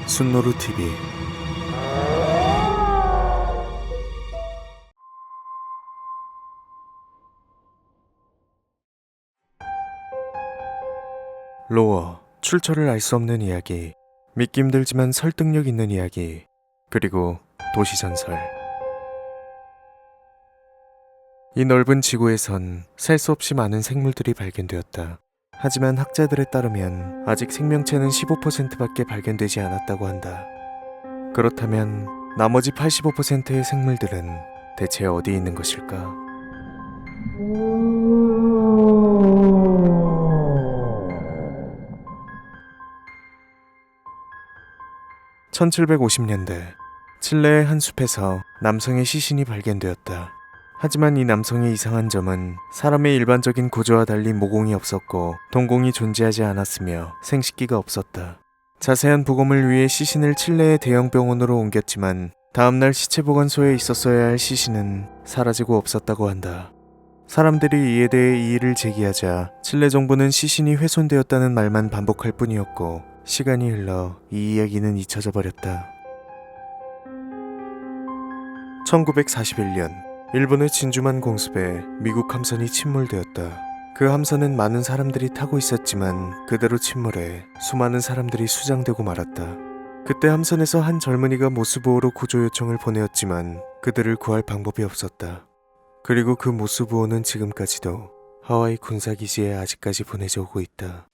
순노루 TV. 로어, 출처를 알 수 없는 이야기, 믿기 힘들지만 설득력 있는 이야기, 그리고 도시전설. 이 넓은 지구에선 셀 수 없이 많은 생물들이 발견되었다. 하지만 학자들에 따르면 아직 생명체는 15%밖에 발견되지 않았다고 한다. 그렇다면 나머지 85%의 생물들은 대체 어디 있는 것일까? (1750년대) 칠레의 한 숲에서 남성의 시신이 발견되었다. 하지만 이 남성의 이상한 점은 사람의 일반적인 구조와 달리 모공이 없었고 동공이 존재하지 않았으며 생식기가 없었다. 자세한 부검을 위해 시신을 칠레의 대형 병원으로 옮겼지만 다음날 시체 보관소에 있었어야 할 시신은 사라지고 없었다고 한다. 사람들이 이에 대해 이의를 제기하자 칠레 정부는 시신이 훼손되었다는 말만 반복할 뿐이었고 시간이 흘러 이 이야기는 잊혀져 버렸다. 1941년 일본의 진주만 공습에 미국 함선이 침몰되었다. 그 함선은 많은 사람들이 타고 있었지만 그대로 침몰해 수많은 사람들이 수장되고 말았다. 그때 함선에서 한 젊은이가 모스부호로 구조 요청을 보내었지만 그들을 구할 방법이 없었다. 그리고 그 모스부호는 지금까지도 하와이 군사기지에 아직까지 보내져 오고 있다.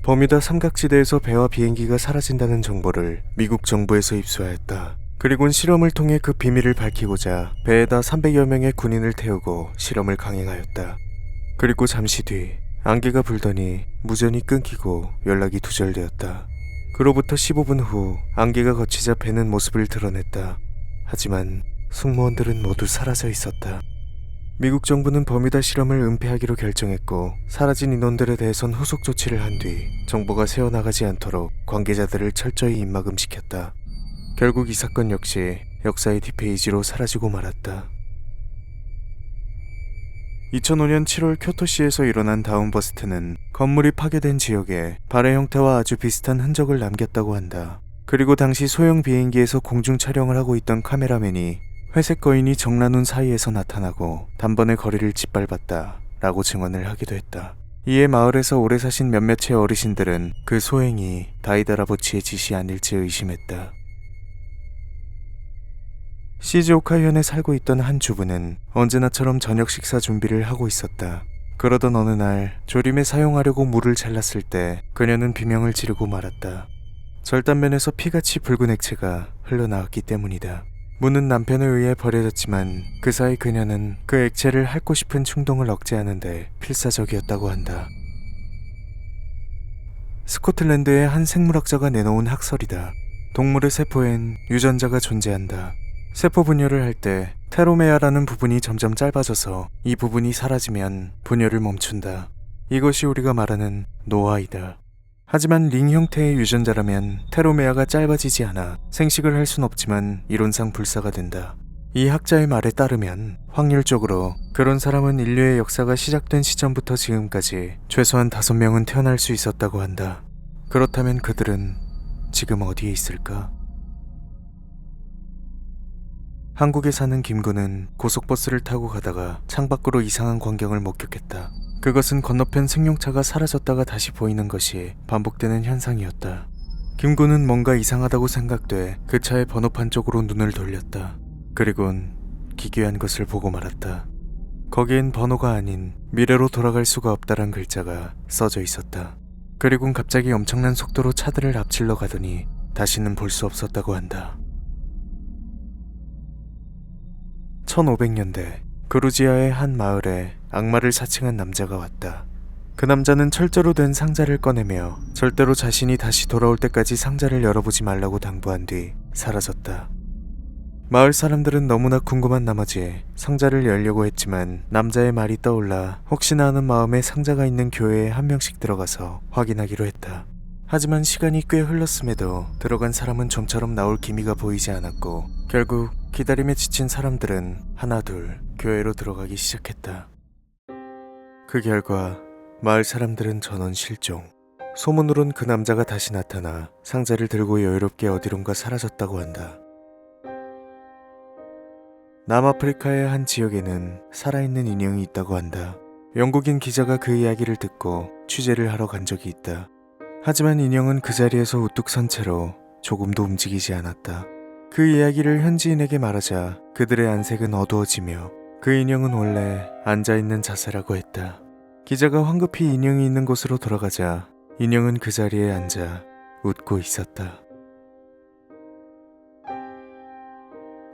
버뮤다 삼각지대에서 배와 비행기가 사라진다는 정보를 미국 정부에서 입수하였다. 그리곤 실험을 통해 그 비밀을 밝히고자 배에다 300여 명의 군인을 태우고 실험을 강행하였다. 그리고 잠시 뒤 안개가 불더니 무전이 끊기고 연락이 두절되었다. 그로부터 15분 후 안개가 걷히자 배는 모습을 드러냈다. 하지만 승무원들은 모두 사라져 있었다. 미국 정부는 버뮤다 실험을 은폐하기로 결정했고 사라진 인원들에 대해선 후속 조치를 한 뒤 정보가 새어나가지 않도록 관계자들을 철저히 입막음시켰다. 결국 이 사건 역시 역사의 뒷페이지로 사라지고 말았다. 2005년 7월 교토시에서 일어난 다운버스트는 건물이 파괴된 지역에 발의 형태와 아주 비슷한 흔적을 남겼다고 한다. 그리고 당시 소형 비행기에서 공중 촬영을 하고 있던 카메라맨이 회색 거인이 정란운 사이에서 나타나고 단번에 거리를 짓밟았다 라고 증언을 하기도 했다. 이에 마을에서 오래 사신 몇몇의 어르신들은 그 소행이 다이다라보치의 짓이 아닐지 의심했다. 시즈오카현에 살고 있던 한 주부는 언제나처럼 저녁 식사 준비를 하고 있었다. 그러던 어느 날 조림에 사용하려고 물을 잘랐을 때 그녀는 비명을 지르고 말았다. 절단면에서 피같이 붉은 액체가 흘러나왔기 때문이다. 문은 남편에 의해 버려졌지만 그 사이 그녀는 그 액체를 핥고 싶은 충동을 억제하는데 필사적이었다고 한다. 스코틀랜드의 한 생물학자가 내놓은 학설이다. 동물의 세포엔 유전자가 존재한다. 세포 분열을 할 때 테로메아라는 부분이 점점 짧아져서 이 부분이 사라지면 분열을 멈춘다. 이것이 우리가 말하는 노화이다. 하지만 링 형태의 유전자라면 테로메아가 짧아지지 않아 생식을 할 순 없지만 이론상 불사가 된다. 이 학자의 말에 따르면 확률적으로 그런 사람은 인류의 역사가 시작된 시점부터 지금까지 최소한 5명은 태어날 수 있었다고 한다. 그렇다면 그들은 지금 어디에 있을까? 한국에 사는 김구는 고속버스를 타고 가다가 창밖으로 이상한 광경을 목격했다. 그것은 건너편 승용차가 사라졌다가 다시 보이는 것이 반복되는 현상이었다. 김구는 뭔가 이상하다고 생각돼 그 차의 번호판 쪽으로 눈을 돌렸다. 그리곤 기괴한 것을 보고 말았다. 거기엔 번호가 아닌 미래로 돌아갈 수가 없다란 글자가 써져 있었다. 그리곤 갑자기 엄청난 속도로 차들을 앞질러 가더니 다시는 볼 수 없었다고 한다. 1500년대 그루지아의 한 마을에 악마를 사칭한 남자가 왔다. 그 남자는 철제로 된 상자를 꺼내며 절대로 자신이 다시 돌아올 때까지 상자를 열어보지 말라고 당부한 뒤 사라졌다. 마을 사람들은 너무나 궁금한 나머지 상자를 열려고 했지만 남자의 말이 떠올라 혹시나 하는 마음에 상자가 있는 교회에 한 명씩 들어가서 확인하기로 했다. 하지만 시간이 꽤 흘렀음에도 들어간 사람은 좀처럼 나올 기미가 보이지 않았고 결국 기다림에 지친 사람들은 하나둘 교회로 들어가기 시작했다. 그 결과 마을 사람들은 전원 실종. 소문으론 그 남자가 다시 나타나 상자를 들고 여유롭게 어디론가 사라졌다고 한다. 남아프리카의 한 지역에는 살아있는 인형이 있다고 한다. 영국인 기자가 그 이야기를 듣고 취재를 하러 간 적이 있다. 하지만 인형은 그 자리에서 우뚝 선 채로 조금도 움직이지 않았다. 그 이야기를 현지인에게 말하자 그들의 안색은 어두워지며 그 인형은 원래 앉아있는 자세라고 했다. 기자가 황급히 인형이 있는 곳으로 돌아가자 인형은 그 자리에 앉아 웃고 있었다.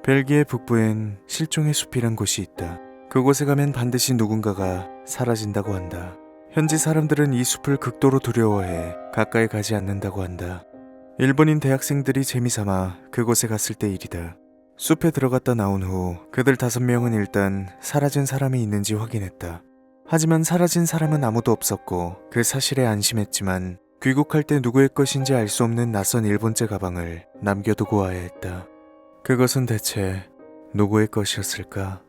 벨기에 북부엔 실종의 숲이란 곳이 있다. 그곳에 가면 반드시 누군가가 사라진다고 한다. 현지 사람들은 이 숲을 극도로 두려워해 가까이 가지 않는다고 한다. 일본인 대학생들이 재미삼아 그곳에 갔을 때 일이다. 숲에 들어갔다 나온 후 그들 5명은 일단 사라진 사람이 있는지 확인했다. 하지만 사라진 사람은 아무도 없었고 그 사실에 안심했지만 귀국할 때 누구의 것인지 알 수 없는 낯선 일본제 가방을 남겨두고 와야 했다. 그것은 대체 누구의 것이었을까?